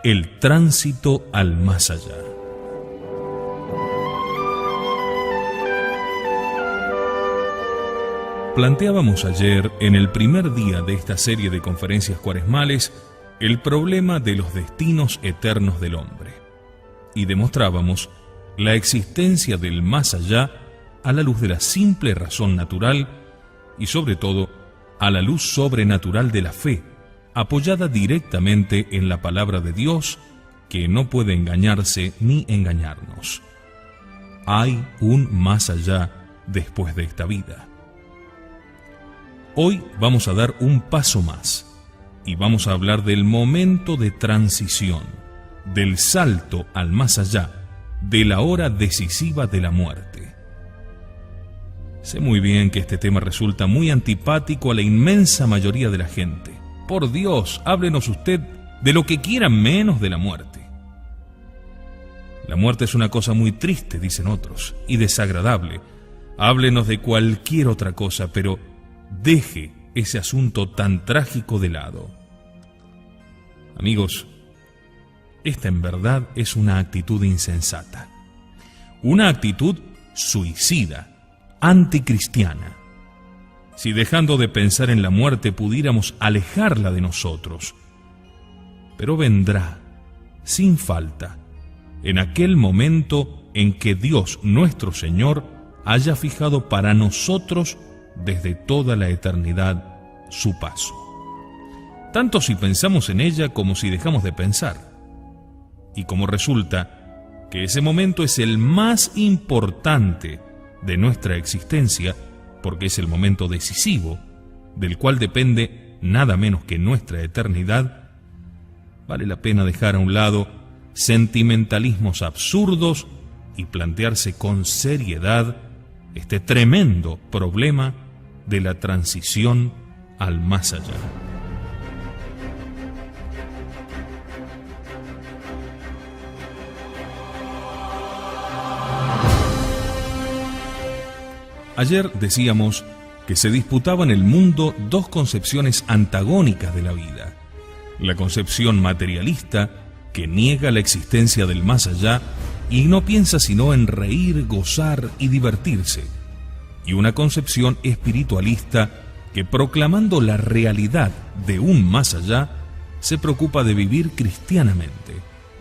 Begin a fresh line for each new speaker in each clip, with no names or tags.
el tránsito al más allá. Planteábamos ayer, en el primer día de esta serie de conferencias cuaresmales, el problema de los destinos eternos del hombre, y demostrábamos la existencia del más allá a la luz de la simple razón natural y sobre todo a la luz sobrenatural de la fe, apoyada directamente en la palabra de Dios, que no puede engañarse ni engañarnos. Hay un más allá después de esta vida. Hoy vamos a dar un paso más y vamos a hablar del momento de transición, del salto al más allá, de la hora decisiva de la muerte. Sé muy bien que este tema resulta muy antipático a la inmensa mayoría de la gente. Por Dios, háblenos usted de lo que quiera menos de la muerte. La muerte es una cosa muy triste, dicen otros, y desagradable. Háblenos de cualquier otra cosa, pero deje ese asunto tan trágico de lado. Amigos, esta en verdad es una actitud insensata, una actitud suicida, anticristiana. Si dejando de pensar en la muerte pudiéramos alejarla de nosotros, pero vendrá, sin falta, en aquel momento en que Dios nuestro Señor haya fijado para nosotros desde toda la eternidad su paso, tanto si pensamos en ella como si dejamos de pensar. Y como resulta que ese momento es el más importante de nuestra existencia, porque es el momento decisivo, del cual depende nada menos que nuestra eternidad, vale la pena dejar a un lado sentimentalismos absurdos y plantearse con seriedad este tremendo problema de la transición al más allá. Ayer decíamos que se disputaban en el mundo dos concepciones antagónicas de la vida: la concepción materialista, que niega la existencia del más allá y no piensa sino en reír, gozar y divertirse, y una concepción espiritualista que, proclamando la realidad de un más allá, se preocupa de vivir cristianamente,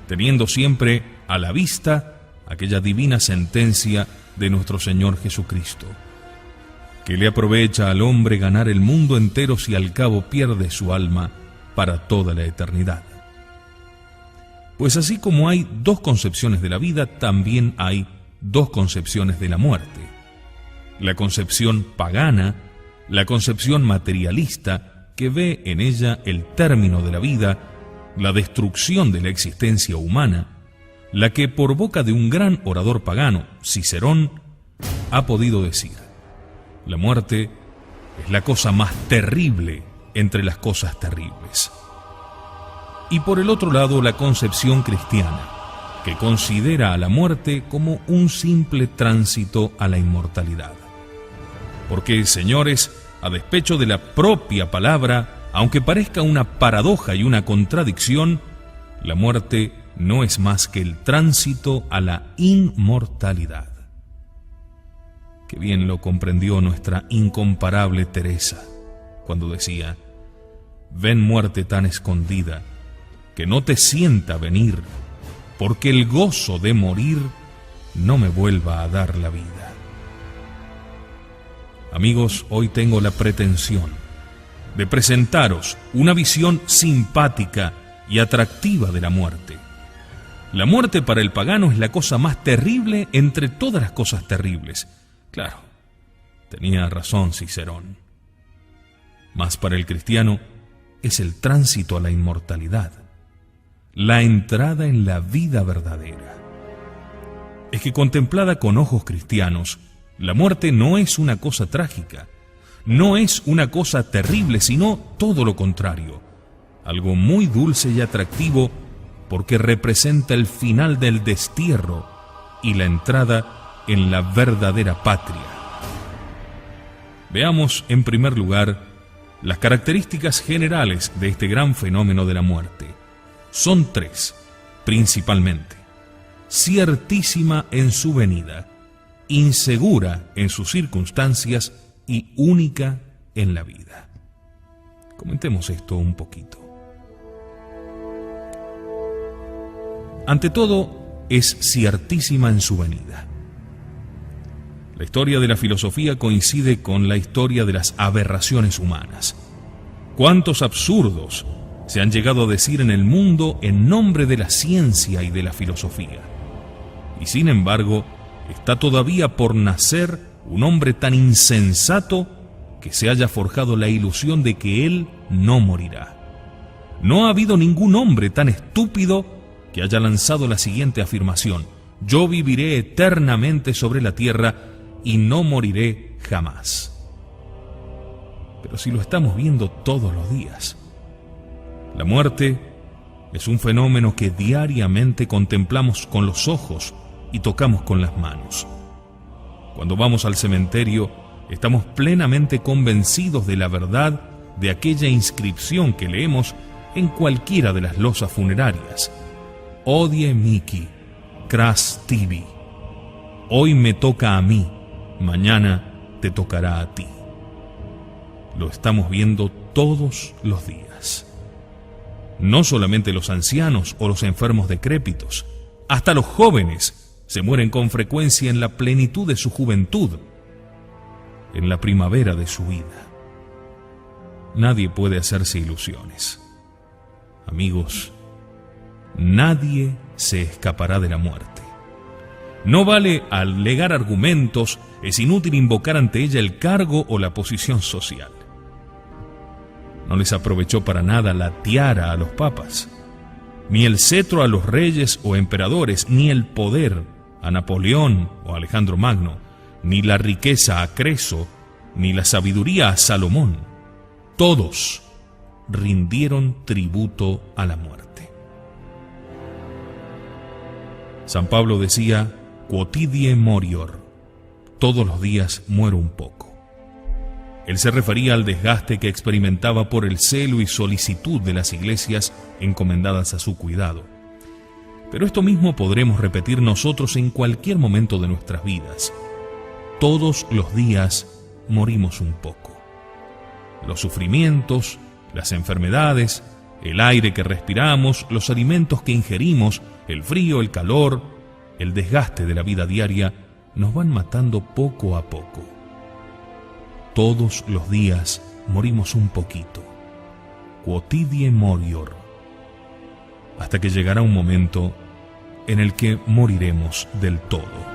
teniendo siempre a la vista aquella divina sentencia de nuestro Señor Jesucristo: que le aprovecha al hombre ganar el mundo entero si al cabo pierde su alma para toda la eternidad. Pues así como hay dos concepciones de la vida, también hay dos concepciones de la muerte: la concepción pagana, la concepción materialista, que ve en ella el término de la vida, la destrucción de la existencia humana, la que por boca de un gran orador pagano, Cicerón, ha podido decir: la muerte es la cosa más terrible entre las cosas terribles. Y por el otro lado, la concepción cristiana, que considera a la muerte como un simple tránsito a la inmortalidad. Porque, señores, a despecho de la propia palabra, aunque parezca una paradoja y una contradicción, la muerte no es más que el tránsito a la inmortalidad. Qué bien lo comprendió nuestra incomparable Teresa cuando decía: ven, muerte tan escondida, que no te sienta venir, porque el gozo de morir no me vuelva a dar la vida. Amigos, hoy tengo la pretensión de presentaros una visión simpática y atractiva de la muerte. La muerte para el pagano es la cosa más terrible entre todas las cosas terribles. Claro, tenía razón Cicerón. Mas para el cristiano es el tránsito a la inmortalidad, la entrada en la vida verdadera. Es que contemplada con ojos cristianos, la muerte no es una cosa trágica, no es una cosa terrible, sino todo lo contrario, algo muy dulce y atractivo, porque representa el final del destierro y la entrada en la verdadera patria. Veamos en primer lugar las características generales de este gran fenómeno de la muerte. son tres, principalmente: ciertísima en su venida, insegura en sus circunstancias y única en la vida. Comentemos esto un poquito. Ante todo, es ciertísima en su venida. La historia de la filosofía coincide con la historia de las aberraciones humanas. ¿Cuántos absurdos se han llegado a decir en el mundo en nombre de la ciencia y de la filosofía? Y sin embargo, está todavía por nacer un hombre tan insensato que se haya forjado la ilusión de que él no morirá. No ha habido ningún hombre tan estúpido que haya lanzado la siguiente afirmación: yo viviré eternamente sobre la tierra y no moriré jamás. Pero si lo estamos viendo todos los días. La muerte es un fenómeno que diariamente contemplamos con los ojos y tocamos con las manos. Cuando vamos al cementerio, estamos plenamente convencidos de la verdad de aquella inscripción que leemos en cualquiera de las losas funerarias: Odie mihi, cras tibi. Hoy me toca a mí, mañana te tocará a ti. Lo estamos viendo todos los días. No solamente los ancianos o los enfermos decrépitos, hasta los jóvenes se mueren con frecuencia en la plenitud de su juventud, en la primavera de su vida. Nadie puede hacerse ilusiones. Amigos, nadie se escapará de la muerte. No vale alegar argumentos, es inútil invocar ante ella el cargo o la posición social. No les aprovechó para nada la tiara a los papas, ni el cetro a los reyes o emperadores, ni el poder a Napoleón o Alejandro Magno, ni la riqueza a Creso, ni la sabiduría a Salomón. Todos rindieron tributo a la muerte. San Pablo decía: quotidie morior, todos los días muero un poco. Él se refería al desgaste que experimentaba por el celo y solicitud de las iglesias encomendadas a su cuidado. Pero esto mismo podremos repetir nosotros en cualquier momento de nuestras vidas. Todos los días morimos un poco. Los sufrimientos, las enfermedades, el aire que respiramos, los alimentos que ingerimos, el frío, el calor, el desgaste de la vida diaria, nos van matando poco a poco. Todos los días morimos un poquito. Quotidie morior. Hasta que llegará un momento en el que moriremos del todo.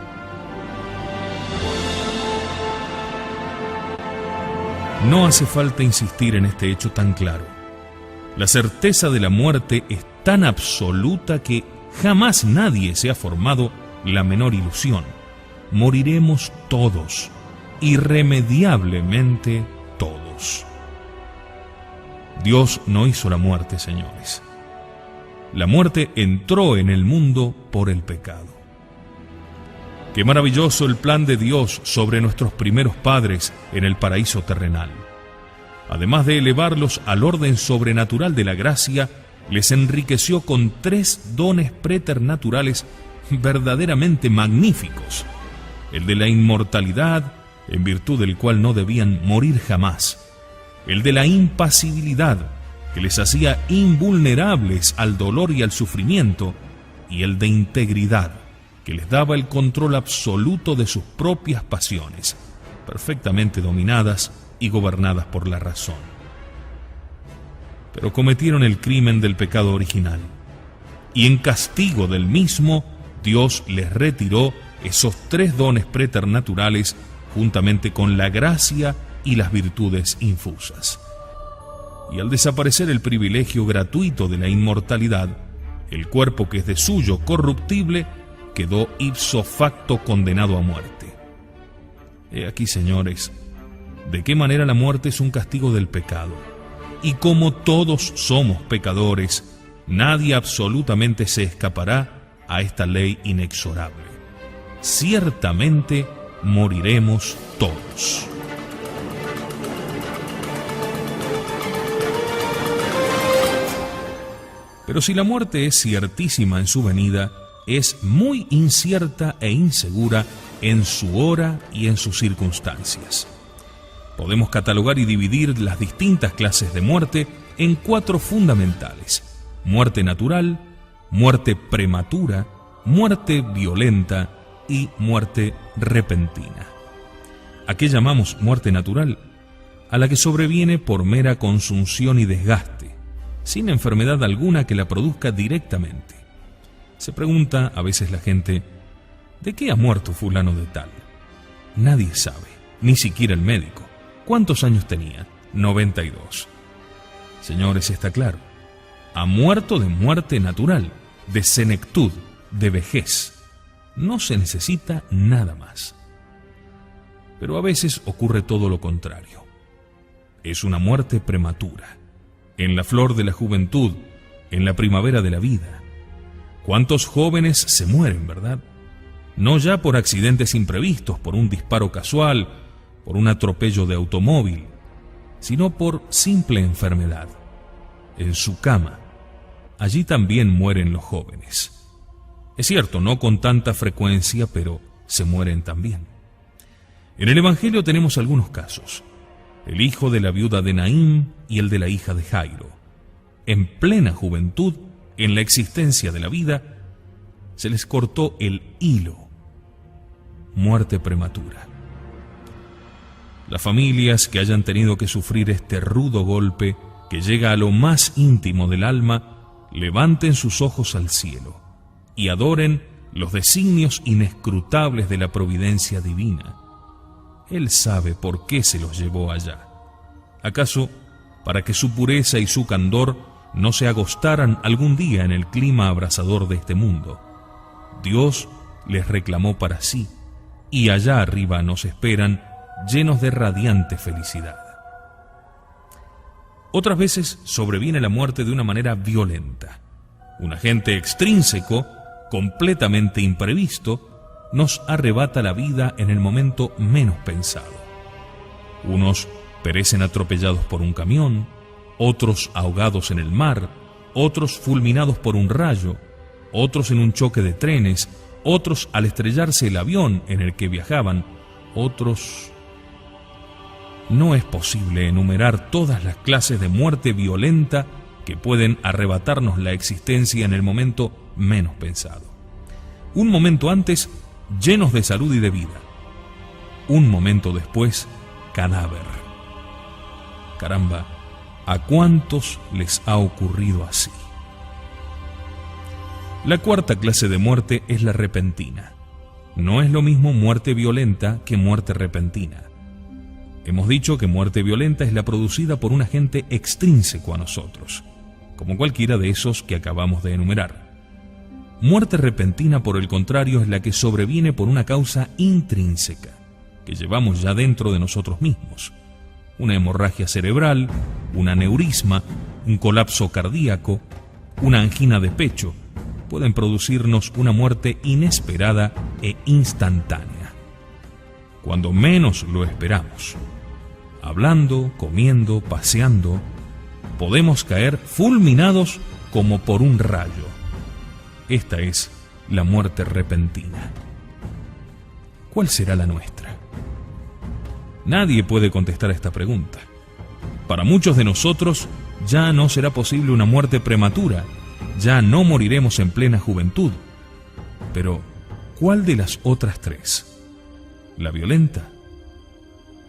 No hace falta insistir en este hecho tan claro. La certeza de la muerte es tan absoluta que jamás nadie se ha formado la menor ilusión. Moriremos todos, irremediablemente todos. Dios no hizo la muerte, señores. La muerte entró en el mundo por el pecado. Qué maravilloso el plan de Dios sobre nuestros primeros padres en el paraíso terrenal. Además de elevarlos al orden sobrenatural de la gracia, les enriqueció con 3 dones preternaturales verdaderamente magníficos: el de la inmortalidad, en virtud del cual no debían morir jamás; el de la impasibilidad, que les hacía invulnerables al dolor y al sufrimiento; y el de integridad, que les daba el control absoluto de sus propias pasiones, perfectamente dominadas y gobernadas por la razón. Pero cometieron el crimen del pecado original, y en castigo del mismo, Dios les retiró esos 3 dones preternaturales juntamente con la gracia y las virtudes infusas. Y al desaparecer el privilegio gratuito de la inmortalidad, el cuerpo que es de suyo corruptible quedó ipso facto condenado a muerte. He aquí, señores, de qué manera la muerte es un castigo del pecado. Y como todos somos pecadores, nadie absolutamente se escapará a esta ley inexorable. Ciertamente moriremos todos. Pero si la muerte es ciertísima en su venida, es muy incierta e insegura en su hora y en sus circunstancias. Podemos catalogar y dividir las distintas clases de muerte en 4 fundamentales: muerte natural, muerte prematura, muerte violenta y muerte repentina. ¿A qué llamamos muerte natural? A la que sobreviene por mera consunción y desgaste, sin enfermedad alguna que la produzca directamente. Se pregunta a veces la gente: ¿de qué ha muerto fulano de tal? Nadie sabe, ni siquiera el médico. ¿Cuántos años tenía? 92. Señores, está claro. Ha muerto de muerte natural, de senectud, de vejez. No se necesita nada más. Pero a veces ocurre todo lo contrario. Es una muerte prematura, en la flor de la juventud, en la primavera de la vida. ¿Cuántos jóvenes se mueren, verdad? No ya por accidentes imprevistos, por un disparo casual, por un atropello de automóvil, sino por simple enfermedad. En su cama, allí también mueren los jóvenes. Es cierto, no con tanta frecuencia, pero se mueren también. En el Evangelio tenemos algunos casos: el hijo de la viuda de Naín y el de la hija de Jairo. En plena juventud, en la existencia de la vida, se les cortó el hilo. Muerte prematura. Las familias que hayan tenido que sufrir este rudo golpe que llega a lo más íntimo del alma, levanten sus ojos al cielo y adoren los designios inescrutables de la providencia divina. Él sabe por qué se los llevó allá. ¿Acaso para que su pureza y su candor no se agostaran algún día en el clima abrasador de este mundo? Dios les reclamó para sí, y allá arriba nos esperan, llenos de radiante felicidad. Otras veces sobreviene la muerte de una manera violenta. Un agente extrínseco, completamente imprevisto, nos arrebata la vida en el momento menos pensado. Unos perecen atropellados por un camión, otros ahogados en el mar, otros fulminados por un rayo, otros en un choque de trenes, otros al estrellarse el avión en el que viajaban, otros... No es posible enumerar todas las clases de muerte violenta que pueden arrebatarnos la existencia en el momento menos pensado. Un momento antes, llenos de salud y de vida. Un momento después, cadáver. Caramba, ¿a cuántos les ha ocurrido así? La cuarta clase de muerte es la repentina. No es lo mismo muerte violenta que muerte repentina. Hemos dicho que muerte violenta es la producida por un agente extrínseco a nosotros, como cualquiera de esos que acabamos de enumerar. Muerte repentina, por el contrario, es la que sobreviene por una causa intrínseca, que llevamos ya dentro de nosotros mismos. Una hemorragia cerebral, un aneurisma, un colapso cardíaco, una angina de pecho, pueden producirnos una muerte inesperada e instantánea, cuando menos lo esperamos. Hablando, comiendo, paseando, podemos caer fulminados como por un rayo. Esta es la muerte repentina. ¿Cuál será la nuestra? Nadie puede contestar a esta pregunta. Para muchos de nosotros ya no será posible una muerte prematura, ya no moriremos en plena juventud. Pero, ¿cuál de las otras tres? ¿La violenta,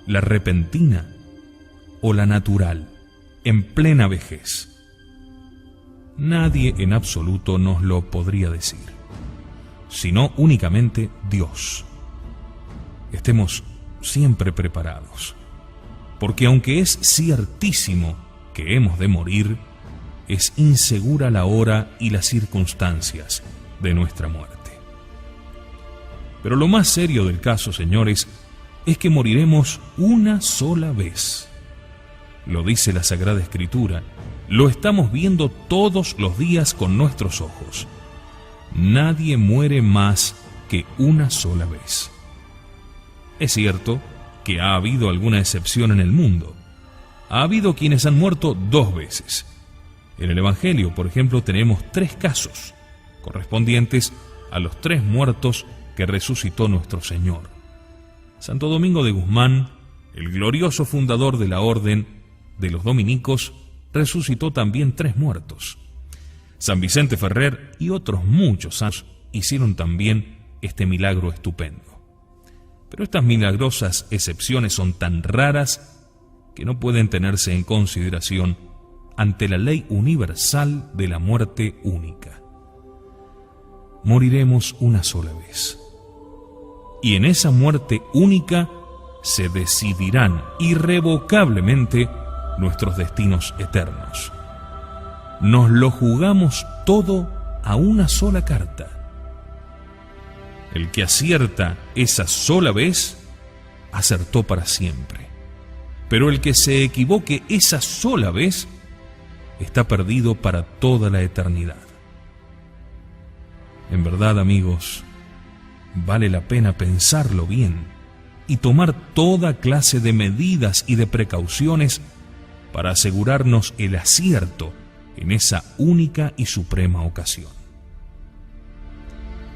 la repentina o la natural, en plena vejez? Nadie en absoluto nos lo podría decir, sino únicamente Dios. Estemos siempre preparados, porque aunque es ciertísimo que hemos de morir, es insegura la hora y las circunstancias de nuestra muerte. Pero lo más serio del caso, señores, es que moriremos una sola vez. Lo dice la Sagrada Escritura, lo estamos viendo todos los días con nuestros ojos. Nadie muere más que una sola vez. Es cierto que ha habido alguna excepción en el mundo. Ha habido quienes han muerto 2 veces. En el Evangelio, por ejemplo, tenemos 3 casos correspondientes a los 3 muertos que resucitó nuestro Señor. Santo Domingo de Guzmán, el glorioso fundador de la Orden de los Dominicos, resucitó también 3 muertos. San Vicente Ferrer y otros muchos santos hicieron también este milagro estupendo. Pero estas milagrosas excepciones son tan raras que no pueden tenerse en consideración ante la ley universal de la muerte única. Moriremos una sola vez. Y en esa muerte única se decidirán irrevocablemente nuestros destinos eternos. Nos lo jugamos todo a una sola carta. El que acierta esa sola vez, acertó para siempre. Pero el que se equivoque esa sola vez, está perdido para toda la eternidad. En verdad, amigos, vale la pena pensarlo bien y tomar toda clase de medidas y de precauciones para asegurarnos el acierto en esa única y suprema ocasión.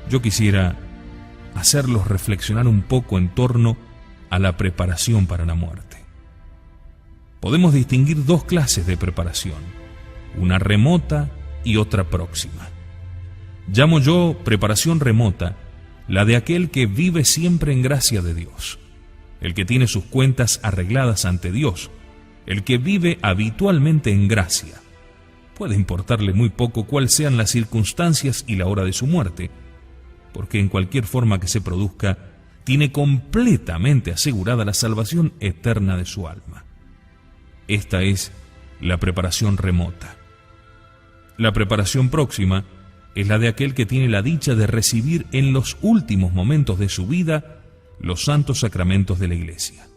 Yo quisiera hacerlos reflexionar un poco en torno a la preparación para la muerte. Podemos distinguir 2 clases de preparación, una remota y otra próxima. Llamo yo preparación remota la de aquel que vive siempre en gracia de Dios, el que tiene sus cuentas arregladas ante Dios, el que vive habitualmente en gracia. Puede importarle muy poco cuáles sean las circunstancias y la hora de su muerte, porque en cualquier forma que se produzca, tiene completamente asegurada la salvación eterna de su alma. Esta es la preparación remota. La preparación próxima es la de aquel que tiene la dicha de recibir en los últimos momentos de su vida los santos sacramentos de la Iglesia: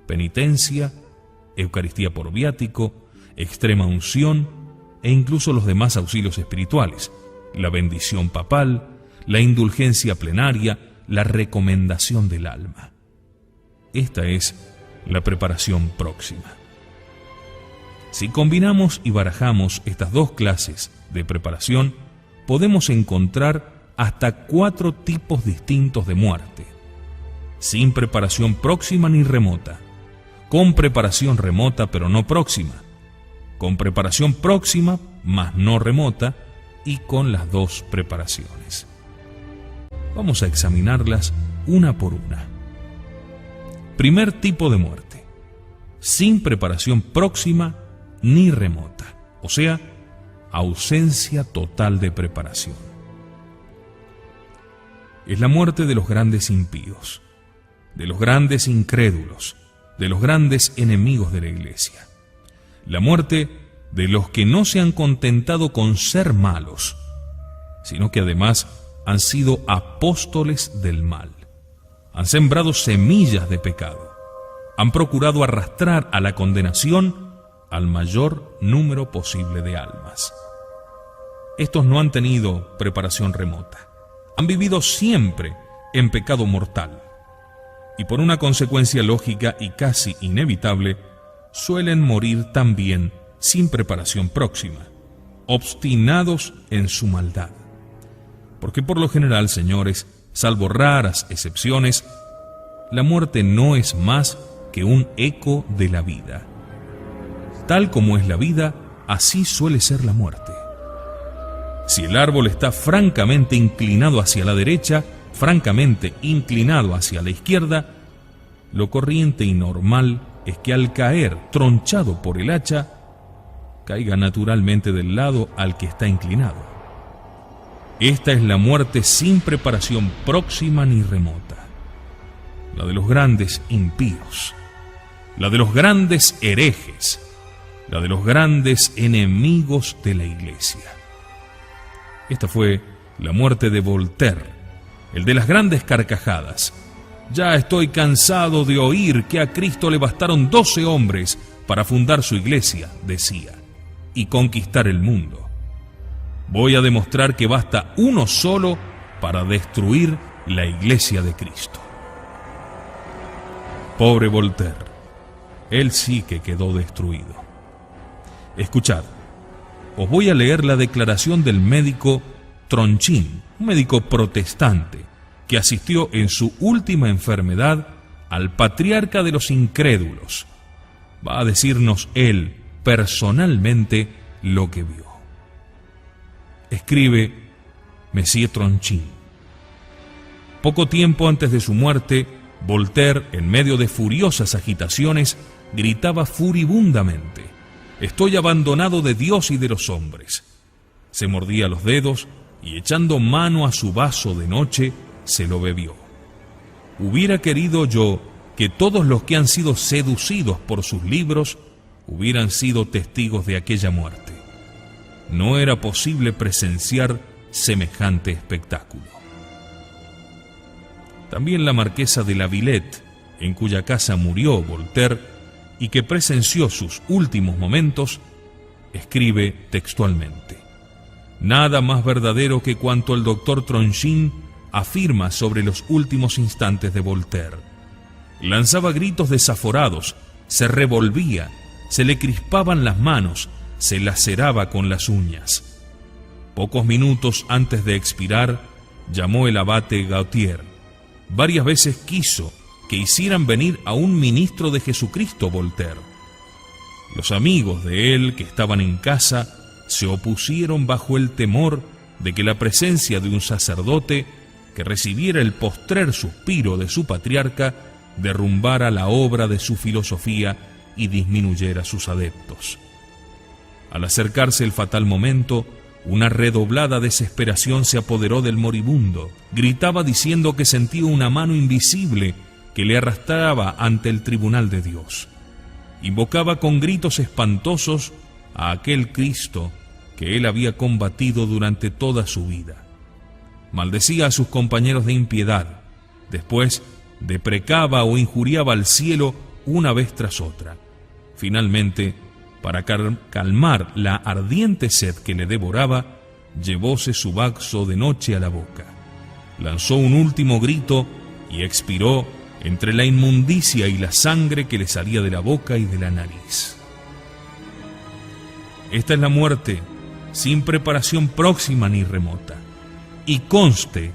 penitencia, Eucaristía por viático, extrema unción e incluso los demás auxilios espirituales, la bendición papal, la indulgencia plenaria, la recomendación del alma. Esta es la preparación próxima. Si combinamos y barajamos estas 2 clases de preparación, podemos encontrar hasta 4 tipos distintos de muerte: sin preparación próxima ni remota, con preparación remota pero no próxima, con preparación próxima mas no remota, y con las 2 preparaciones. Vamos a examinarlas una por una. Primer tipo de muerte: sin preparación próxima ni remota, o sea, ausencia total de preparación. Es la muerte de los grandes impíos, de los grandes incrédulos, de los grandes enemigos de la Iglesia. La muerte de los que no se han contentado con ser malos, sino que además han sido apóstoles del mal. Han sembrado semillas de pecado. Han procurado arrastrar a la condenación al mayor número posible de almas. Estos no han tenido preparación remota. Han vivido siempre en pecado mortal. Y por una consecuencia lógica y casi inevitable, suelen morir también sin preparación próxima, obstinados en su maldad. Porque por lo general, señores, salvo raras excepciones, la muerte no es más que un eco de la vida. Tal como es la vida, así suele ser la muerte. Si el árbol está francamente inclinado hacia la derecha, francamente inclinado hacia la izquierda, lo corriente y normal es que al caer tronchado por el hacha, caiga naturalmente del lado al que está inclinado. Esta es la muerte sin preparación próxima ni remota, la de los grandes impíos, la de los grandes herejes, la de los grandes enemigos de la Iglesia. Esta fue la muerte de Voltaire, el de las grandes carcajadas. Ya estoy cansado de oír que a Cristo le bastaron 12 hombres para fundar su iglesia, decía, y conquistar el mundo. Voy a demostrar que basta uno solo para destruir la iglesia de Cristo. Pobre Voltaire, él sí que quedó destruido. Escuchad, os voy a leer la declaración del médico Tronchin, un médico protestante, que asistió en su última enfermedad al patriarca de los incrédulos. Va a decirnos él personalmente lo que vio. Escribe Monsieur Tronchin. Poco tiempo antes de su muerte, Voltaire, en medio de furiosas agitaciones, gritaba furibundamente: «Estoy abandonado de Dios y de los hombres». Se mordía los dedos y, echando mano a su vaso de noche, se lo bebió. Hubiera querido yo que todos los que han sido seducidos por sus libros hubieran sido testigos de aquella muerte. No era posible presenciar semejante espectáculo. También la marquesa de La Villette, en cuya casa murió Voltaire y que presenció sus últimos momentos, escribe textualmente: «Nada más verdadero que cuanto el doctor Tronchin afirma sobre los últimos instantes de Voltaire. Lanzaba gritos desaforados, se revolvía, se le crispaban las manos, se laceraba con las uñas. Pocos minutos antes de expirar, llamó el abate Gautier. Varias veces quiso que hicieran venir a un ministro de Jesucristo Voltaire. Los amigos de él que estaban en casa se opusieron bajo el temor de que la presencia de un sacerdote que recibiera el postrer suspiro de su patriarca derrumbara la obra de su filosofía y disminuyera sus adeptos. Al acercarse el fatal momento, una redoblada desesperación se apoderó del moribundo. Gritaba diciendo que sentía una mano invisible que le arrastraba ante el tribunal de Dios. Invocaba con gritos espantosos a aquel Cristo que él había combatido durante toda su vida. Maldecía a sus compañeros de impiedad. Después deprecaba o injuriaba al cielo una vez tras otra. Finalmente, para calmar la ardiente sed que le devoraba, llevóse su vaso de noche a la boca. Lanzó un último grito y expiró entre la inmundicia y la sangre que le salía de la boca y de la nariz. Esta es la muerte, sin preparación próxima ni remota. Y conste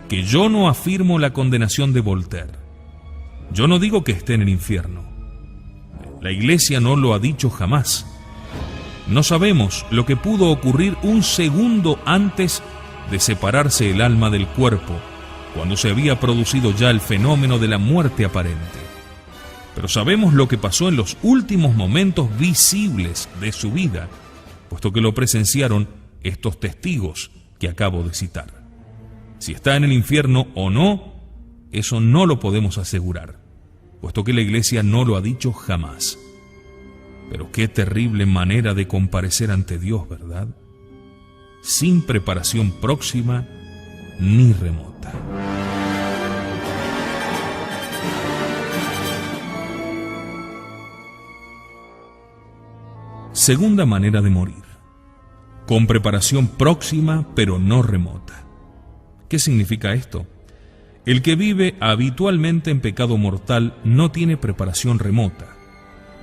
que yo no afirmo la condenación de Voltaire. Yo no digo que esté en el infierno. La Iglesia no lo ha dicho jamás. No sabemos lo que pudo ocurrir un segundo antes de separarse el alma del cuerpo, cuando se había producido ya el fenómeno de la muerte aparente. Pero sabemos lo que pasó en los últimos momentos visibles de su vida, puesto que lo presenciaron estos testigos que acabo de citar. Si está en el infierno o no, eso no lo podemos asegurar, puesto que la Iglesia no lo ha dicho jamás. Pero qué terrible manera de comparecer ante Dios, ¿verdad? Sin preparación próxima ni remota. Segunda manera de morir: con preparación próxima pero no remota. ¿Qué significa esto? El que vive habitualmente en pecado mortal no tiene preparación remota,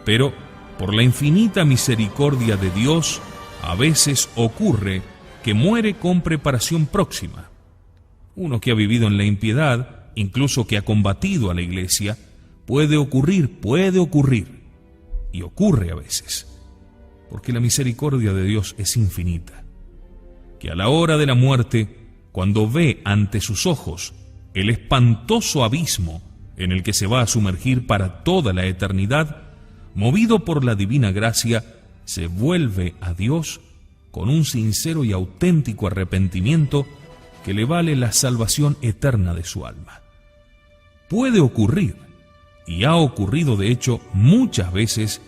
pero por la infinita misericordia de Dios, a veces ocurre que muere con preparación próxima. Uno que ha vivido en la impiedad, incluso que ha combatido a la Iglesia, puede ocurrir, y ocurre a veces, porque la misericordia de Dios es infinita, que a la hora de la muerte, cuando ve ante sus ojos el espantoso abismo en el que se va a sumergir para toda la eternidad, movido por la divina gracia, se vuelve a Dios con un sincero y auténtico arrepentimiento que le vale la salvación eterna de su alma. Puede ocurrir, y ha ocurrido de hecho muchas veces,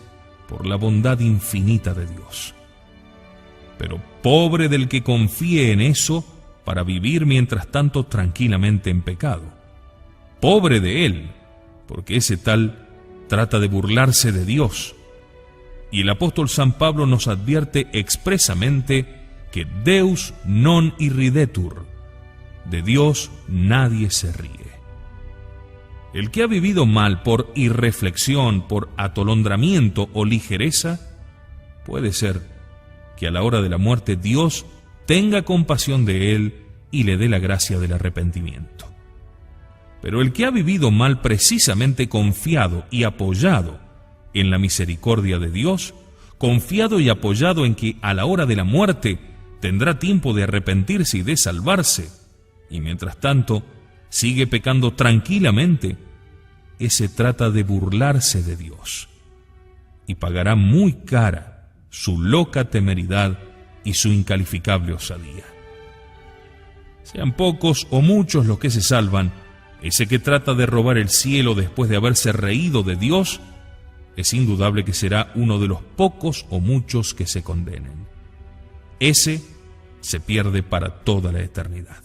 por la bondad infinita de Dios. Pero pobre del que confíe en eso para vivir mientras tanto tranquilamente en pecado. Pobre de él, porque ese tal trata de burlarse de Dios. Y el apóstol San Pablo nos advierte expresamente que Deus non irridetur, de Dios nadie se ríe. El que ha vivido mal por irreflexión, por atolondramiento o ligereza, puede ser que a la hora de la muerte Dios tenga compasión de él y le dé la gracia del arrepentimiento. Pero el que ha vivido mal precisamente confiado y apoyado en la misericordia de Dios, confiado y apoyado en que a la hora de la muerte tendrá tiempo de arrepentirse y de salvarse, y mientras tanto sigue pecando tranquilamente, ese trata de burlarse de Dios y pagará muy cara su loca temeridad y su incalificable osadía. Sean pocos o muchos los que se salvan, ese que trata de robar el cielo después de haberse reído de Dios, es indudable que será uno de los pocos o muchos que se condenen. Ese se pierde para toda la eternidad.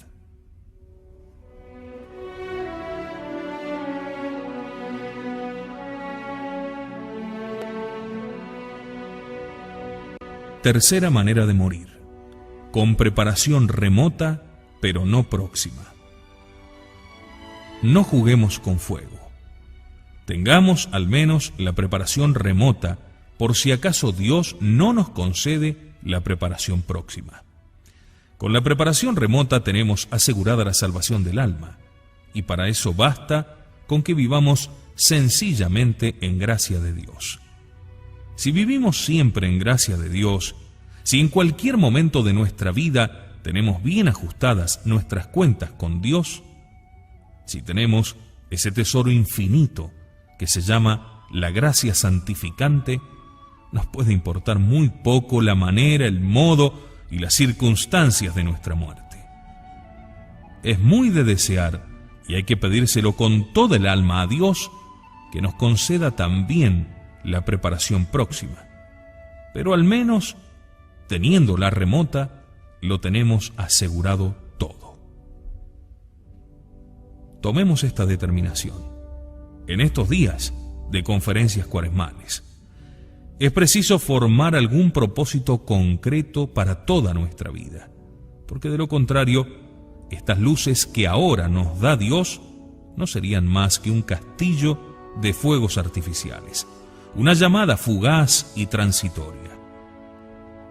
Tercera manera de morir: con preparación remota, pero no próxima. No juguemos con fuego. Tengamos al menos la preparación remota, por si acaso Dios no nos concede la preparación próxima. Con la preparación remota tenemos asegurada la salvación del alma, y para eso basta con que vivamos sencillamente en gracia de Dios. Si vivimos siempre en gracia de Dios, si en cualquier momento de nuestra vida tenemos bien ajustadas nuestras cuentas con Dios, si tenemos ese tesoro infinito que se llama la gracia santificante, nos puede importar muy poco la manera, el modo y las circunstancias de nuestra muerte. Es muy de desear, y hay que pedírselo con toda el alma a Dios, que nos conceda también la preparación próxima. Pero al menos, teniéndola remota, lo tenemos asegurado todo. Tomemos esta determinación en estos días de conferencias cuaresmales. Es preciso formar algún propósito concreto para toda nuestra vida, porque de lo contrario, estas luces que ahora nos da Dios no serían más que un castillo de fuegos artificiales, una llamada fugaz y transitoria.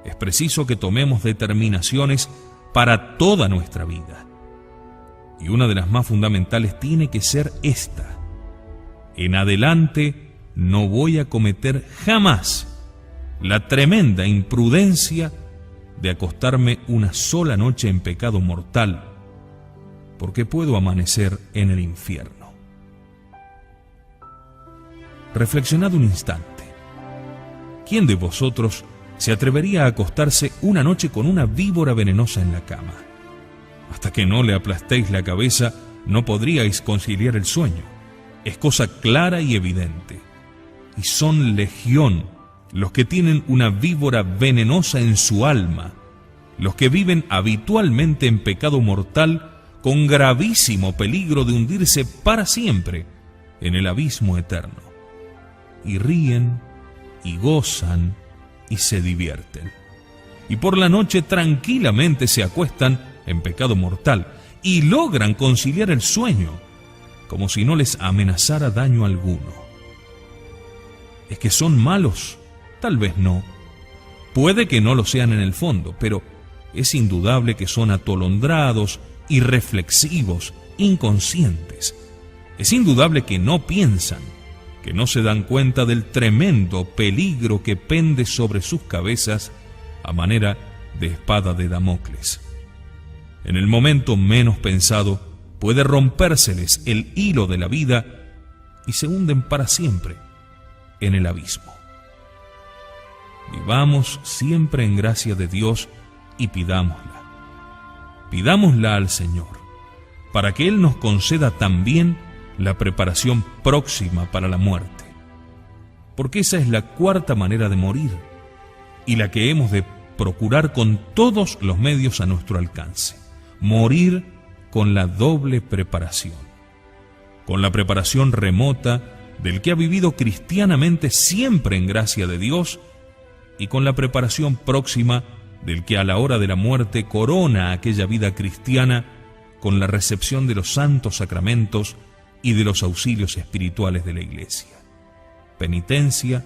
Es preciso que tomemos determinaciones para toda nuestra vida. Y una de las más fundamentales tiene que ser esta: en adelante no voy a cometer jamás la tremenda imprudencia de acostarme una sola noche en pecado mortal, porque puedo amanecer en el infierno. Reflexionad un instante. ¿Quién de vosotros se atrevería a acostarse una noche con una víbora venenosa en la cama? Hasta que no le aplastéis la cabeza, no podríais conciliar el sueño. Es cosa clara y evidente. Y son legión los que tienen una víbora venenosa en su alma, los que viven habitualmente en pecado mortal, con gravísimo peligro de hundirse para siempre en el abismo eterno. Y ríen, y gozan, y se divierten. Y por la noche tranquilamente se acuestan en pecado mortal, y logran conciliar el sueño, como si no les amenazara daño alguno. ¿Es que son malos? Tal vez no. Puede que no lo sean en el fondo, pero es indudable que son atolondrados, irreflexivos, inconscientes. Es indudable que no piensan, que no se dan cuenta del tremendo peligro que pende sobre sus cabezas a manera de espada de Damocles. En el momento menos pensado puede rompérseles el hilo de la vida y se hunden para siempre en el abismo. Vivamos siempre en gracia de Dios y pidámosla. Pidámosla al Señor, para que Él nos conceda también la preparación próxima para la muerte. Porque esa es la cuarta manera de morir, y la que hemos de procurar con todos los medios a nuestro alcance: morir con la doble preparación. Con la preparación remota del que ha vivido cristianamente siempre en gracia de Dios, y con la preparación próxima del que a la hora de la muerte corona aquella vida cristiana con la recepción de los santos sacramentos y de los auxilios espirituales de la Iglesia: penitencia,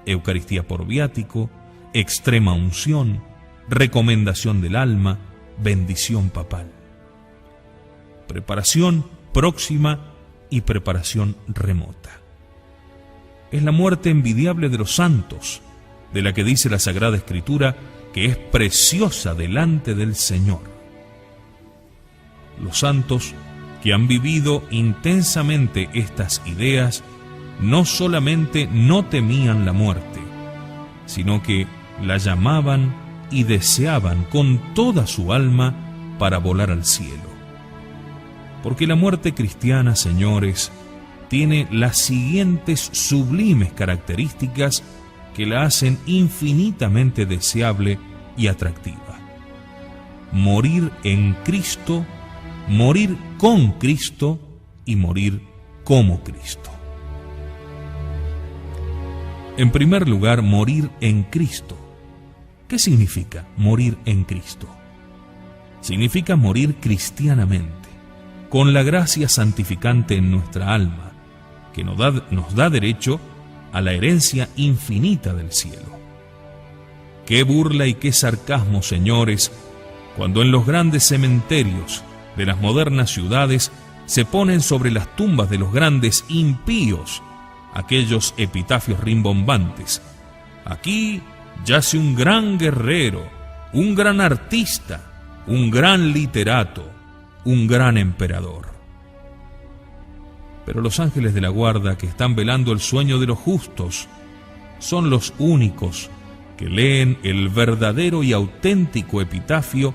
Eucaristía por viático, extrema unción, recomendación del alma, bendición papal. Preparación próxima y preparación remota. Es la muerte envidiable de los santos, de la que dice la Sagrada Escritura que es preciosa delante del Señor. Los santos que han vivido intensamente estas ideas no solamente no temían la muerte, sino que la llamaban y deseaban con toda su alma para volar al cielo. Porque la muerte cristiana, señores, tiene las siguientes sublimes características que la hacen infinitamente deseable y atractiva. Morir en Cristo, morir con Cristo y morir como Cristo. En primer lugar, morir en Cristo. ¿Qué significa morir en Cristo? Significa morir cristianamente, con la gracia santificante en nuestra alma, que nos da derecho a la herencia infinita del cielo. Qué burla y qué sarcasmo, señores, cuando en los grandes cementerios de las modernas ciudades se ponen sobre las tumbas de los grandes impíos aquellos epitafios rimbombantes. Aquí yace un gran guerrero, un gran artista, un gran literato, un gran emperador. Pero los ángeles de la guarda que están velando el sueño de los justos son los únicos que leen el verdadero y auténtico epitafio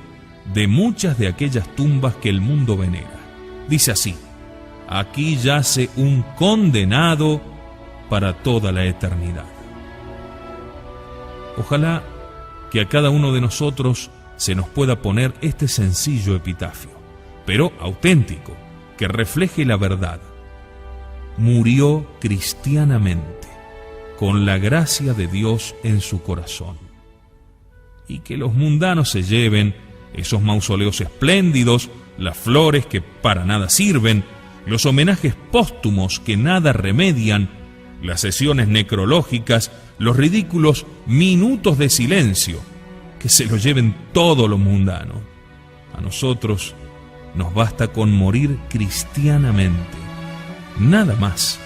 de muchas de aquellas tumbas que el mundo venera. Dice así: aquí yace un condenado para toda la eternidad. Ojalá que a cada uno de nosotros se nos pueda poner este sencillo epitafio, pero auténtico, que refleje la verdad. Murió cristianamente, con la gracia de Dios en su corazón. Y que los mundanos se lleven esos mausoleos espléndidos, las flores que para nada sirven, los homenajes póstumos que nada remedian, las sesiones necrológicas, los ridículos minutos de silencio, que se lo lleven todo lo mundano. A nosotros nos basta con morir cristianamente, nada más.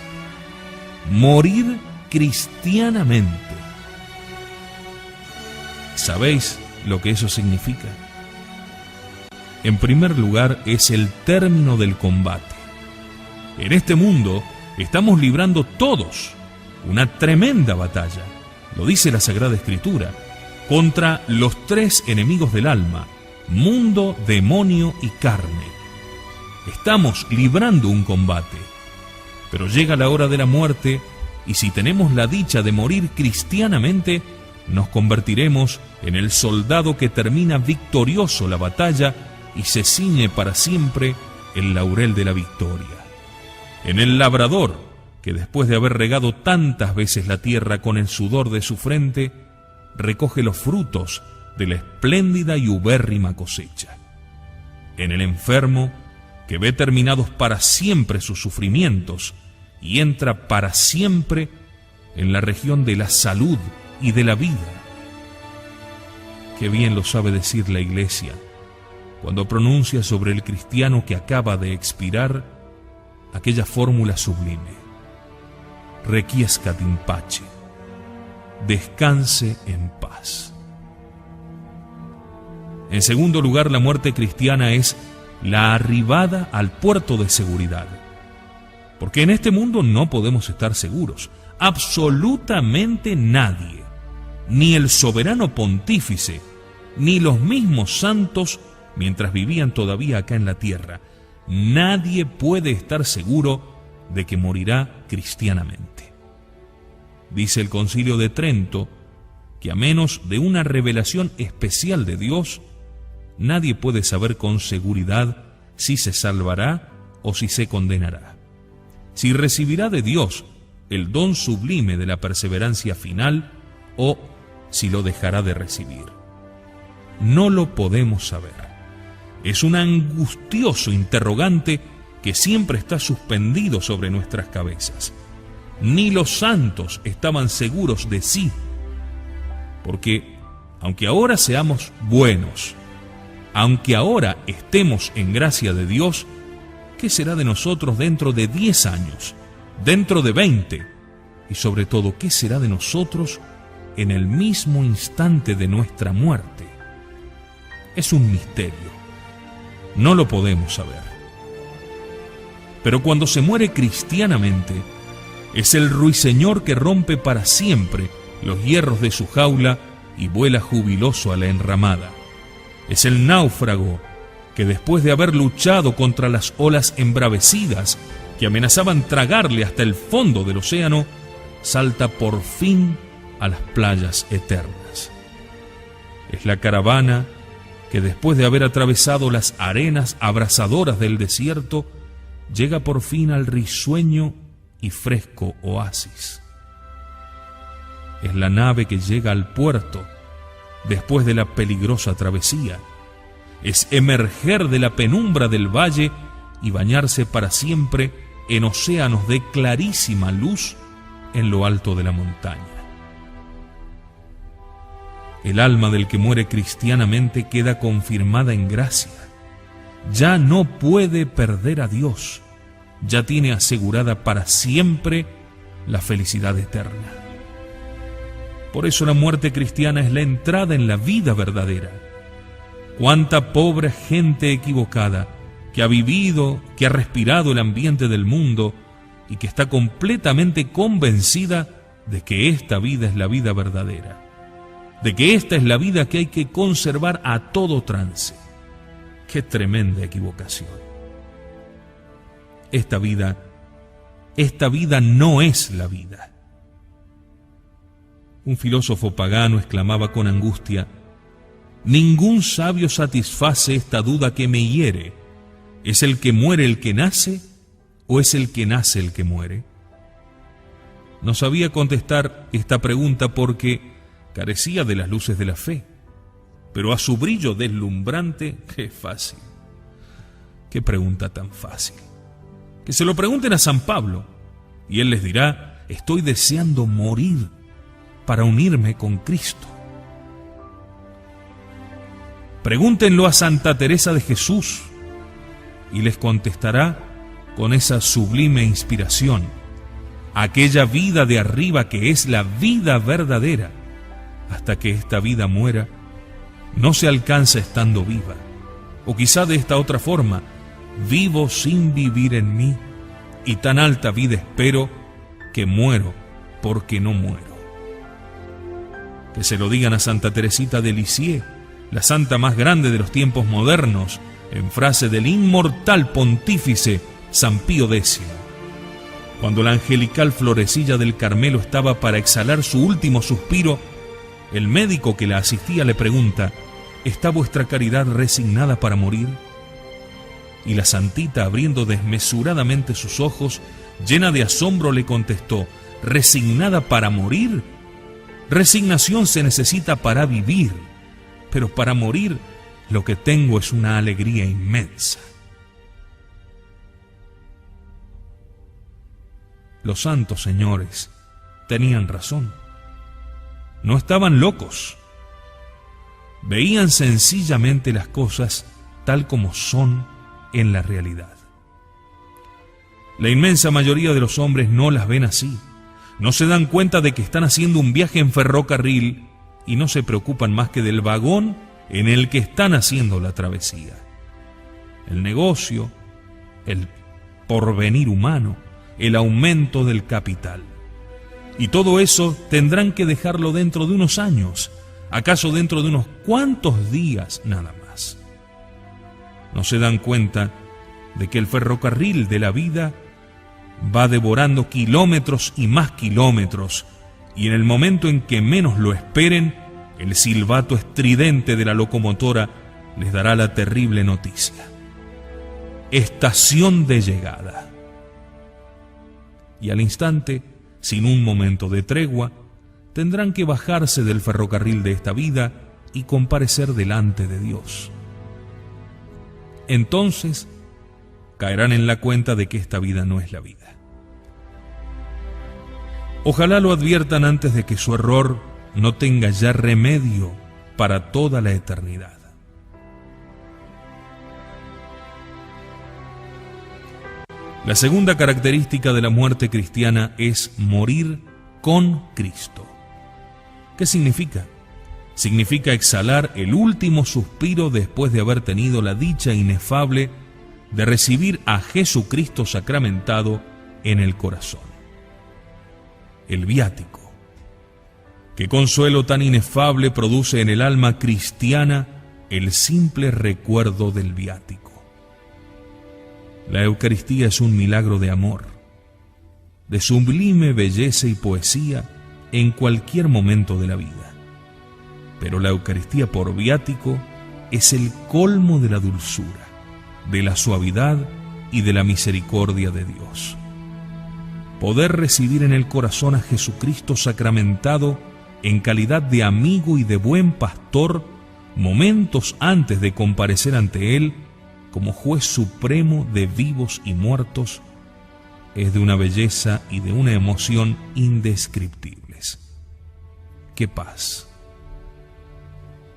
Morir cristianamente. ¿Sabéis lo que eso significa? En primer lugar, es el término del combate. En este mundo estamos librando todos una tremenda batalla, lo dice la Sagrada Escritura, contra los tres enemigos del alma: mundo, demonio y carne. Estamos librando un combate, pero llega la hora de la muerte, y si tenemos la dicha de morir cristianamente, nos convertiremos en el soldado que termina victorioso la batalla y se ciñe para siempre el laurel de la victoria. En el labrador, que después de haber regado tantas veces la tierra con el sudor de su frente, recoge los frutos de la espléndida y ubérrima cosecha. En el enfermo, que ve terminados para siempre sus sufrimientos y entra para siempre en la región de la salud y de la vida. Qué bien lo sabe decir la Iglesia cuando pronuncia sobre el cristiano que acaba de expirar aquella fórmula sublime: requiescat in pace, descanse en paz. En segundo lugar, la muerte cristiana es la arribada al puerto de seguridad, porque en este mundo no podemos estar seguros, absolutamente nadie, ni el soberano pontífice, ni los mismos santos mientras vivían todavía acá en la tierra. Nadie puede estar seguro de que morirá cristianamente. Dice el Concilio de Trento que a menos de una revelación especial de Dios, nadie puede saber con seguridad si se salvará o si se condenará, si recibirá de Dios el don sublime de la perseverancia final o si lo dejará de recibir. No lo podemos saber. Es un angustioso interrogante que siempre está suspendido sobre nuestras cabezas. Ni los santos estaban seguros de sí, porque aunque ahora seamos buenos, aunque ahora estemos en gracia de Dios, ¿qué será de nosotros dentro de 10 años, dentro de 20? Y sobre todo, ¿qué será de nosotros en el mismo instante de nuestra muerte? Es un misterio. No lo podemos saber. Pero cuando se muere cristianamente, es el ruiseñor que rompe para siempre los hierros de su jaula y vuela jubiloso a la enramada. Es el náufrago que después de haber luchado contra las olas embravecidas que amenazaban tragarle hasta el fondo del océano, salta por fin a las playas eternas. Es la caravana que después de haber atravesado las arenas abrasadoras del desierto, llega por fin al risueño y fresco oasis. Es la nave que llega al puerto después de la peligrosa travesía. Es emerger de la penumbra del valle y bañarse para siempre en océanos de clarísima luz en lo alto de la montaña. El alma del que muere cristianamente queda confirmada en gracia. Ya no puede perder a Dios. Ya tiene asegurada para siempre la felicidad eterna. Por eso la muerte cristiana es la entrada en la vida verdadera. Cuánta pobre gente equivocada que ha vivido, que ha respirado el ambiente del mundo y que está completamente convencida de que esta vida es la vida verdadera, de que esta es la vida que hay que conservar a todo trance. ¡Qué tremenda equivocación! Esta vida no es la vida. Un filósofo pagano exclamaba con angustia: «Ningún sabio satisface esta duda que me hiere. ¿Es el que muere el que nace o es el que nace el que muere?». No sabía contestar esta pregunta porque carecía de las luces de la fe, pero a su brillo deslumbrante, ¡qué fácil! ¡Qué pregunta tan fácil! Que se lo pregunten a San Pablo y él les dirá: «Estoy deseando morir para unirme con Cristo». Pregúntenlo a Santa Teresa de Jesús y les contestará con esa sublime inspiración: aquella vida de arriba que es la vida verdadera, hasta que esta vida muera, no se alcanza estando viva. O quizá de esta otra forma: vivo sin vivir en mí, y tan alta vida espero que muero porque no muero. Que se lo digan a Santa Teresita de Lisieux, la santa más grande de los tiempos modernos, en frase del inmortal pontífice San Pío X. Cuando la angelical florecilla del Carmelo estaba para exhalar su último suspiro, el médico que la asistía le pregunta: ¿está vuestra caridad resignada para morir? Y la santita, abriendo desmesuradamente sus ojos, llena de asombro, le contestó: ¿resignada para morir? Resignación se necesita para vivir, pero para morir lo que tengo es una alegría inmensa. Los santos señores tenían razón. No estaban locos. Veían sencillamente las cosas tal como son en la realidad. La inmensa mayoría de los hombres no las ven así. No se dan cuenta de que están haciendo un viaje en ferrocarril y no se preocupan más que del vagón en el que están haciendo la travesía. El negocio, el porvenir humano, el aumento del capital. Y todo eso tendrán que dejarlo dentro de unos años, acaso dentro de unos cuantos días nada más. No se dan cuenta de que el ferrocarril de la vida va devorando kilómetros y más kilómetros, y en el momento en que menos lo esperen, el silbato estridente de la locomotora les dará la terrible noticia: estación de llegada. Y al instante, sin un momento de tregua, tendrán que bajarse del ferrocarril de esta vida y comparecer delante de Dios. Entonces caerán en la cuenta de que esta vida no es la vida. Ojalá lo adviertan antes de que su error no tenga ya remedio para toda la eternidad. La segunda característica de la muerte cristiana es morir con Cristo. ¿Qué significa? Significa exhalar el último suspiro después de haber tenido la dicha inefable de recibir a Jesucristo sacramentado en el corazón. El viático. ¿Qué consuelo tan inefable produce en el alma cristiana el simple recuerdo del viático? La Eucaristía es un milagro de amor, de sublime belleza y poesía en cualquier momento de la vida. Pero la Eucaristía por viático es el colmo de la dulzura, de la suavidad y de la misericordia de Dios. Poder recibir en el corazón a Jesucristo sacramentado en calidad de amigo y de buen pastor momentos antes de comparecer ante Él como juez supremo de vivos y muertos, es de una belleza y de una emoción indescriptibles. ¡Qué paz!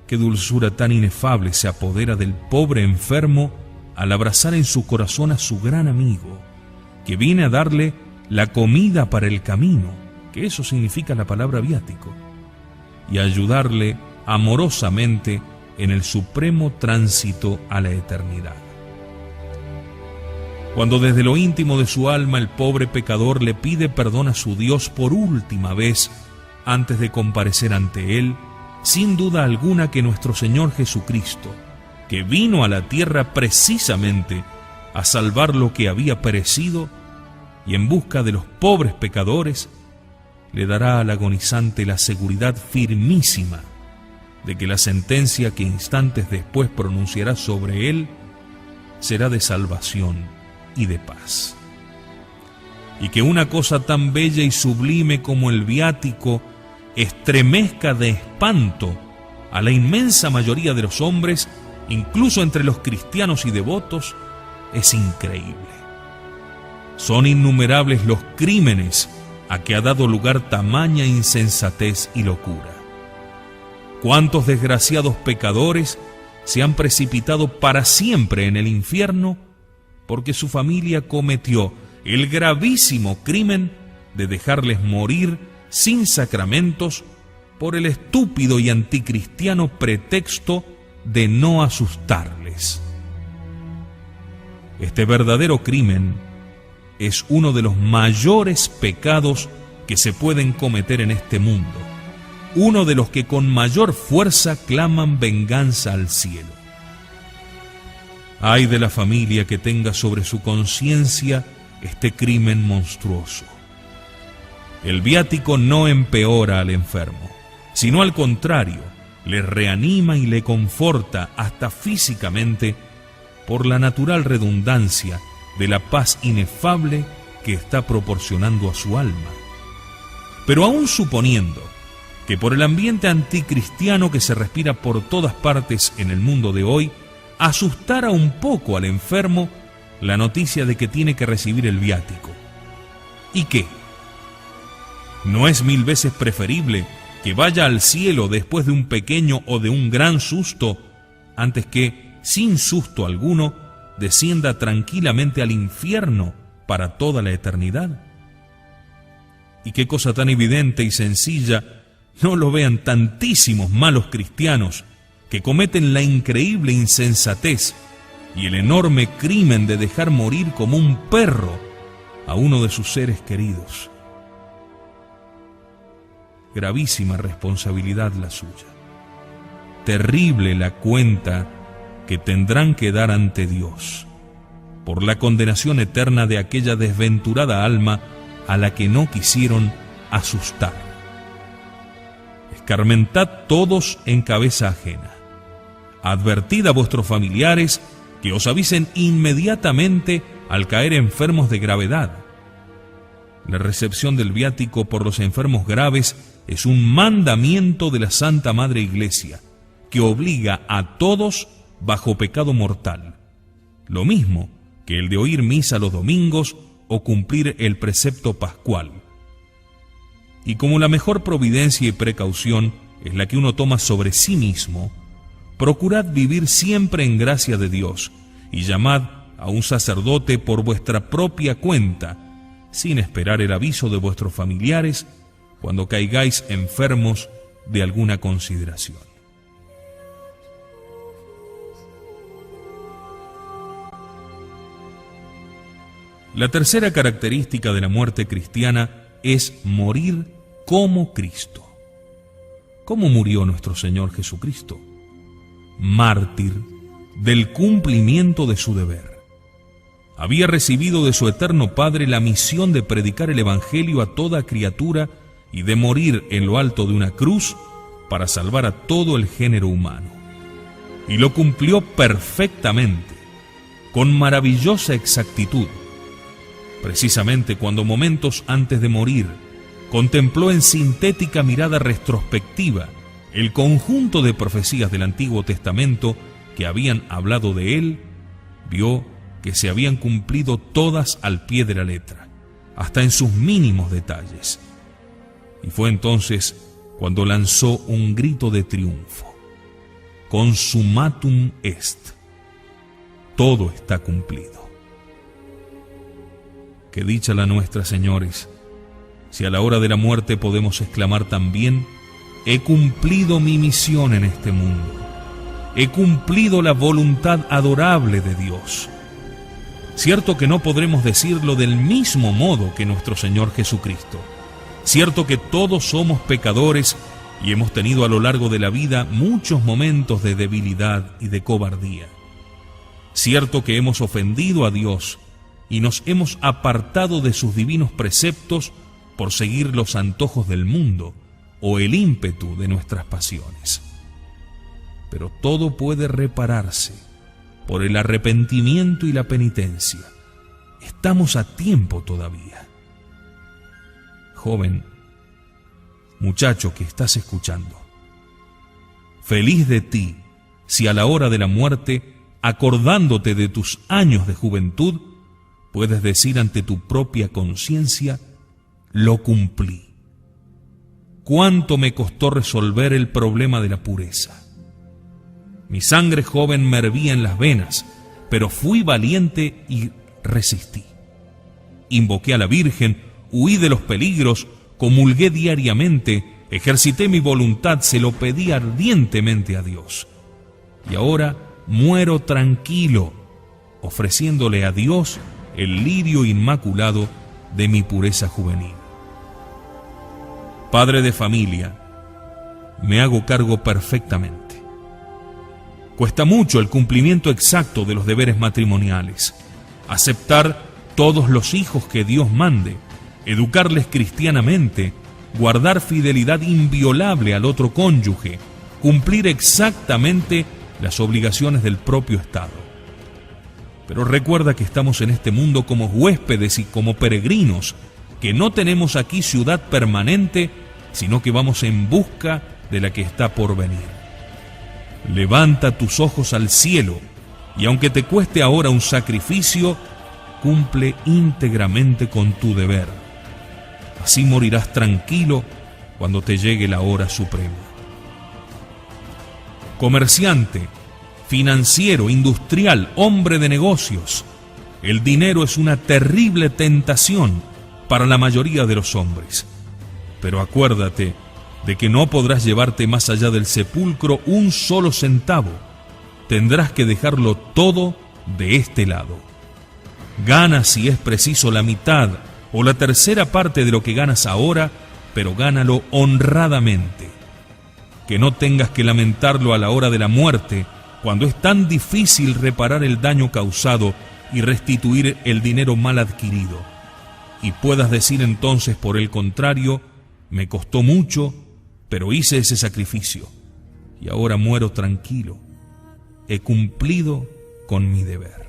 ¡Qué dulzura tan inefable se apodera del pobre enfermo al abrazar en su corazón a su gran amigo, que viene a darle la comida para el camino, que eso significa la palabra viático, y a ayudarle amorosamente en el supremo tránsito a la eternidad? Cuando desde lo íntimo de su alma el pobre pecador le pide perdón a su Dios por última vez antes de comparecer ante Él, sin duda alguna que nuestro Señor Jesucristo, que vino a la tierra precisamente a salvar lo que había perecido y en busca de los pobres pecadores, le dará al agonizante la seguridad firmísima de que la sentencia que instantes después pronunciará sobre él será de salvación y de paz. Y que una cosa tan bella y sublime como el viático estremezca de espanto a la inmensa mayoría de los hombres, incluso entre los cristianos y devotos, es increíble. Son innumerables los crímenes a que ha dado lugar tamaña insensatez y locura. ¿Cuántos desgraciados pecadores se han precipitado para siempre en el infierno porque su familia cometió el gravísimo crimen de dejarles morir sin sacramentos por el estúpido y anticristiano pretexto de no asustarles? Este verdadero crimen es uno de los mayores pecados que se pueden cometer en este mundo, uno de los que con mayor fuerza claman venganza al cielo. Ay de la familia que tenga sobre su conciencia este crimen monstruoso. El viático no empeora al enfermo, sino al contrario, le reanima y le conforta hasta físicamente por la natural redundancia de la paz inefable que está proporcionando a su alma. Pero aún suponiendo que por el ambiente anticristiano que se respira por todas partes en el mundo de hoy, asustara un poco al enfermo la noticia de que tiene que recibir el viático. ¿Y qué? ¿No es 1000 veces preferible que vaya al cielo después de un pequeño o de un gran susto, antes que, sin susto alguno, descienda tranquilamente al infierno para toda la eternidad? Y qué cosa tan evidente y sencilla no lo vean tantísimos malos cristianos que cometen la increíble insensatez y el enorme crimen de dejar morir como un perro a uno de sus seres queridos. Gravísima responsabilidad la suya. Terrible la cuenta que tendrán que dar ante Dios por la condenación eterna de aquella desventurada alma a la que no quisieron asustar. Escarmentad todos en cabeza ajena. Advertid a vuestros familiares que os avisen inmediatamente al caer enfermos de gravedad. La recepción del viático por los enfermos graves es un mandamiento de la Santa Madre Iglesia, que obliga a todos bajo pecado mortal, lo mismo que el de oír misa los domingos o cumplir el precepto pascual. Y como la mejor providencia y precaución es la que uno toma sobre sí mismo, procurad vivir siempre en gracia de Dios, y llamad a un sacerdote por vuestra propia cuenta, sin esperar el aviso de vuestros familiares cuando caigáis enfermos de alguna consideración. La tercera característica de la muerte cristiana es morir como Cristo. ¿Cómo murió nuestro Señor Jesucristo? Mártir del cumplimiento de su deber. Había recibido de su eterno Padre la misión de predicar el Evangelio a toda criatura y de morir en lo alto de una cruz para salvar a todo el género humano. Y lo cumplió perfectamente, con maravillosa exactitud. Precisamente cuando momentos antes de morir contempló en sintética mirada retrospectiva el conjunto de profecías del Antiguo Testamento que habían hablado de él, vio que se habían cumplido todas al pie de la letra, hasta en sus mínimos detalles. Y fue entonces cuando lanzó un grito de triunfo: Consummatum est. Todo está cumplido. Qué dicha la nuestra, señores, si a la hora de la muerte podemos exclamar también: he cumplido mi misión en este mundo, he cumplido la voluntad adorable de Dios. Cierto que no podremos decirlo del mismo modo que nuestro Señor Jesucristo. Cierto que todos somos pecadores y hemos tenido a lo largo de la vida muchos momentos de debilidad y de cobardía. Cierto que hemos ofendido a Dios y nos hemos apartado de sus divinos preceptos por seguir los antojos del mundo o el ímpetu de nuestras pasiones. Pero todo puede repararse por el arrepentimiento y la penitencia. Estamos a tiempo todavía. Joven, muchacho que estás escuchando, feliz de ti si a la hora de la muerte, acordándote de tus años de juventud, puedes decir ante tu propia conciencia: lo cumplí. ¿Cuánto me costó resolver el problema de la pureza? Mi sangre joven me hervía en las venas, pero fui valiente y resistí. Invoqué a la Virgen, huí de los peligros, comulgué diariamente, ejercité mi voluntad, se lo pedí ardientemente a Dios. Y ahora muero tranquilo, ofreciéndole a Dios el lirio inmaculado de mi pureza juvenil. Padre de familia, me hago cargo perfectamente. Cuesta mucho el cumplimiento exacto de los deberes matrimoniales, aceptar todos los hijos que Dios mande, educarles cristianamente, guardar fidelidad inviolable al otro cónyuge, cumplir exactamente las obligaciones del propio Estado. Pero recuerda que estamos en este mundo como huéspedes y como peregrinos, que no tenemos aquí ciudad permanente, sino que vamos en busca de la que está por venir. Levanta tus ojos al cielo, y aunque te cueste ahora un sacrificio, cumple íntegramente con tu deber. Así morirás tranquilo cuando te llegue la hora suprema. Comerciante, financiero, industrial, hombre de negocios, el dinero es una terrible tentación para la mayoría de los hombres. Pero acuérdate de que no podrás llevarte más allá del sepulcro un solo centavo. Tendrás que dejarlo todo de este lado. Gana si es preciso la mitad o la tercera parte de lo que ganas ahora, pero gánalo honradamente. Que no tengas que lamentarlo a la hora de la muerte, cuando es tan difícil reparar el daño causado y restituir el dinero mal adquirido. Y puedas decir entonces, por el contrario: me costó mucho, pero hice ese sacrificio, y ahora muero tranquilo. He cumplido con mi deber.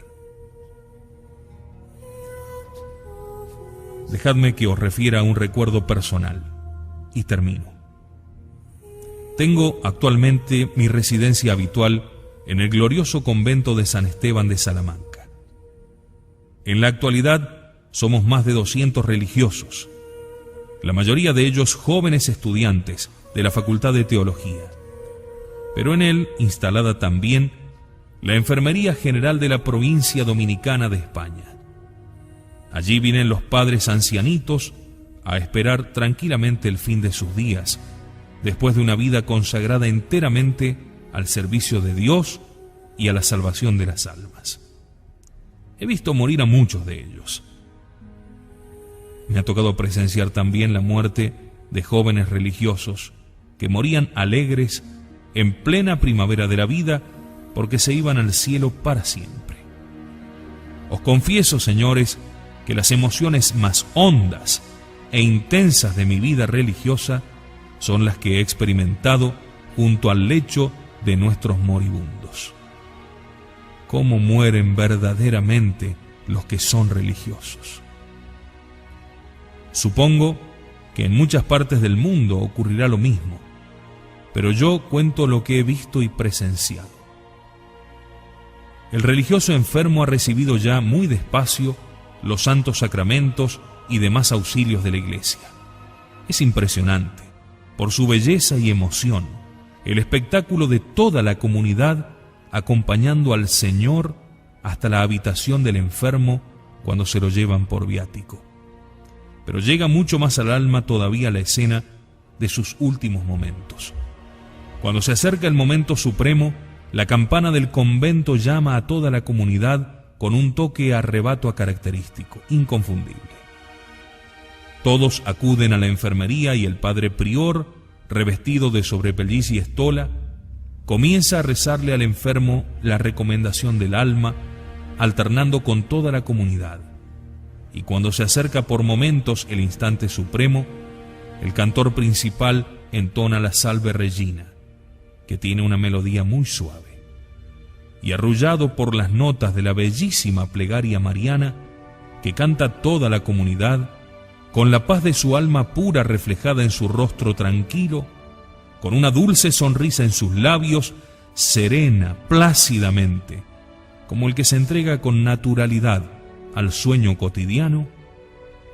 Dejadme que os refiera a un recuerdo personal, y termino. Tengo actualmente mi residencia habitual en el glorioso convento de San Esteban de Salamanca. En la actualidad somos más de 200 religiosos, la mayoría de ellos jóvenes estudiantes, de la Facultad de Teología, pero en él instalada también la Enfermería General de la Provincia Dominicana de España. Allí vienen los padres ancianitos a esperar tranquilamente el fin de sus días, después de una vida consagrada enteramente al servicio de Dios y a la salvación de las almas. He visto morir a muchos de ellos. Me ha tocado presenciar también la muerte de jóvenes religiosos que morían alegres en plena primavera de la vida porque se iban al cielo para siempre. Os confieso, señores, que las emociones más hondas e intensas de mi vida religiosa son las que he experimentado junto al lecho de nuestros moribundos. ¿Cómo mueren verdaderamente los que son religiosos? Supongo que en muchas partes del mundo ocurrirá lo mismo, pero yo cuento lo que he visto y presenciado. El religioso enfermo ha recibido ya muy despacio los santos sacramentos y demás auxilios de la Iglesia. Es impresionante, por su belleza y emoción, el espectáculo de toda la comunidad acompañando al Señor hasta la habitación del enfermo cuando se lo llevan por viático. Pero llega mucho más al alma todavía la escena de sus últimos momentos. Cuando se acerca el momento supremo, la campana del convento llama a toda la comunidad con un toque a arrebato característico, inconfundible. Todos acuden a la enfermería y el padre prior, revestido de sobrepelliz y estola, comienza a rezarle al enfermo la recomendación del alma, alternando con toda la comunidad. Y cuando se acerca por momentos el instante supremo, el cantor principal entona la Salve Regina, que tiene una melodía muy suave. Y arrullado por las notas de la bellísima plegaria mariana que canta toda la comunidad, con la paz de su alma pura reflejada en su rostro tranquilo, con una dulce sonrisa en sus labios, serena, plácidamente, como el que se entrega con naturalidad al sueño cotidiano,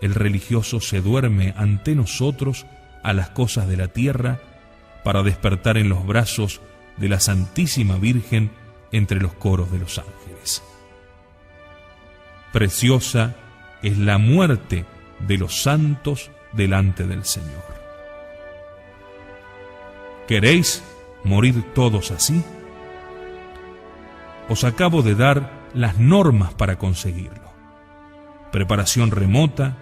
el religioso se duerme ante nosotros a las cosas de la tierra para despertar en los brazos de la Santísima Virgen entre los coros de los ángeles. Preciosa es la muerte de los santos delante del Señor. ¿Queréis morir todos así? Os acabo de dar las normas para conseguirlo. Preparación remota,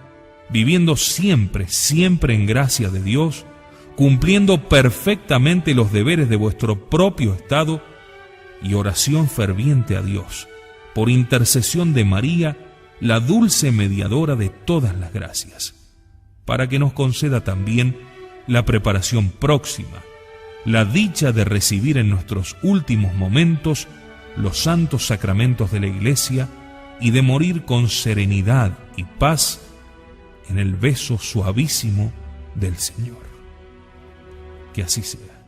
viviendo siempre en gracia de Dios, cumpliendo perfectamente los deberes de vuestro propio estado y oración ferviente a Dios, por intercesión de María, la dulce mediadora de todas las gracias, para que nos conceda también la preparación próxima, la dicha de recibir en nuestros últimos momentos los santos sacramentos de la Iglesia y de morir con serenidad y paz en el beso suavísimo del Señor. Que así sea.